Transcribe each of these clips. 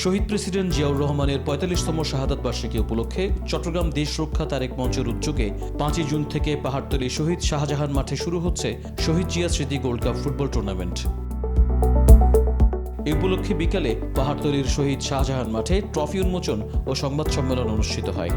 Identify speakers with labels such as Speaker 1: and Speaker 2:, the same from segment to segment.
Speaker 1: শহীদ president Ziaur রহমানের ৪৫তম শাহাদাত বার্ষিকী উপলক্ষে চট্টগ্রাম দেশ রক্ষা তারেক মঞ্চের উদ্যোগে ৫ই জুন থেকে পাহাড়তলী শহীদ শাহজাহান মাঠে শুরু হচ্ছে শহীদ জিয়া স্মৃতি গোল্ড কাপ ফুটবল টুর্নামেন্ট। এই উপলক্ষে বিকালে পাহাড়তলীর শহীদ শাহজাহান মাঠে ট্রফি উন্মোচন ও সংবাদ সম্মেলন অনুষ্ঠিত হয়।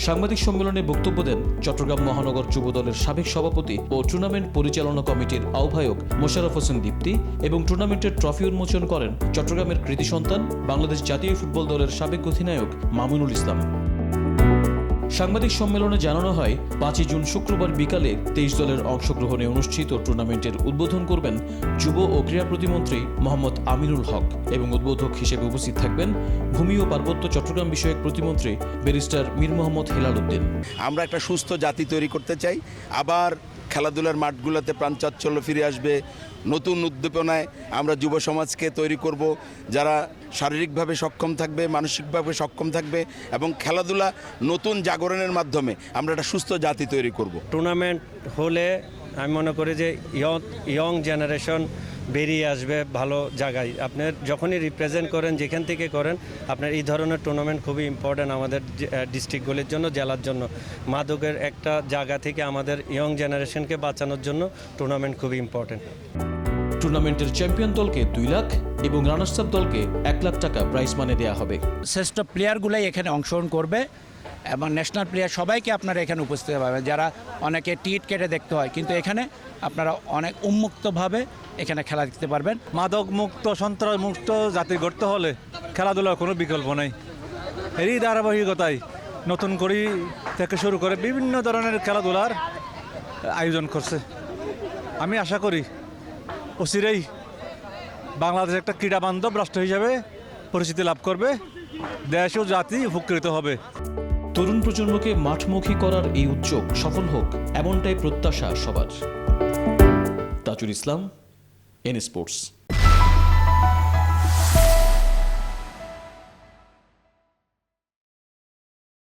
Speaker 1: সাংবাদিক সম্মেলনে বক্তব্য দেন চট্টগ্রাম মহানগর যুবদলের সাবেক সভাপতি ও টুর্নামেন্ট পরিচালনা কমিটির আহ্বায়ক মোশাররফ হোসেন দীপ্তি এবং টুর্নামেন্টের ট্রফি উন্মোচন করেন চট্টগ্রামের কৃতি সন্তান বাংলাদেশ জাতীয় ফুটবল দলের সাবেক অধিনায়ক মামুনুল ইসলাম। সাংবাদিক সম্মেলনে জানানো হয় ৫ই জুন শুক্রবার বিকালে ২৩ দলের অংশগ্রহণে অনুষ্ঠিত টুর্নামেন্টের উদ্বোধন করবেন যুব ও ক্রীড়া প্রতিমন্ত্রী মোহাম্মদ আমিনুল হক এবং উদ্বোধক হিসেবে উপস্থিত থাকবেন ভূমি ও পার্বত্য চট্টগ্রাম বিষয়ক প্রতিমন্ত্রী ব্যারিস্টার মীর মোহাম্মদ হেলাল উদ্দিন।
Speaker 2: আমরা একটা সুস্থ জাতি তৈরি করতে চাই, আবার খেলাধুলার মাঠগুলোতে প্রাণচাঞ্চল্য ফিরে আসবে। নতুন উদ্দীপনায় আমরা যুব সমাজকে তৈরি করব, যারা শারীরিকভাবে সক্ষম থাকবে, মানসিকভাবে সক্ষম থাকবে এবং খেলাধুলা নতুন জাগরণের মাধ্যমে আমরা একটা সুস্থ জাতি তৈরি করব।
Speaker 3: টুর্নামেন্ট হলে আমি মনে করি যে ইয়ং জেনারেশন বেরিয়ে আসবে ভালো জায়গায়। আপনি যখনই রিপ্রেজেন্ট করেন, যেখান থেকে করেন, আপনার এই ধরনের টুর্নামেন্ট খুবই ইম্পর্ট্যান্ট আমাদের ডিস্ট্রিক্টগুলির জন্য, জেলার জন্য। মাদকের একটা জায়গা থেকে আমাদের ইয়ং জেনারেশনকে বাঁচানোর জন্য টুর্নামেন্ট খুবই ইম্পর্ট্যান্ট।
Speaker 1: টুর্নামেন্টের চ্যাম্পিয়ন দলকে ২ লাখ এবং রানার্স আপ দলকে ১ লাখ টাকা প্রাইজ মানি দেওয়া হবে।
Speaker 4: শ্রেষ্ঠ প্লেয়ারগুলাই এখানে অংশগ্রহণ করবে এবং ন্যাশনাল প্লেয়ার সবাইকে আপনারা এখানে উপস্থিত পাবেন, যারা অনেকে টিকিট কেটে দেখতে হয়, কিন্তু এখানে আপনারা অনেক উন্মুক্তভাবে এখানে খেলা দেখতে পারবেন।
Speaker 5: মাদক মুক্ত, সন্ত্রাস মুক্ত জাতি গড়তে হলে খেলাধুলার কোনো বিকল্প নেই। এরই ধারাবাহিকতায় নতুন করে থেকে শুরু করে বিভিন্ন ধরনের খেলাধুলার আয়োজন করছে। আমি আশা করি অচিরেই বাংলাদেশ একটা ক্রীড়া বান্ধব রাষ্ট্র হিসেবে পরিচিতি লাভ করবে, দেশ ও জাতি উপকৃত হবে।
Speaker 1: তরুণ প্রজন্মকে মাঠমুখী করার এই উদ্যোগ সফল হোক, এমনটাই প্রত্যাশা সবার। Tajul Islam, N sports.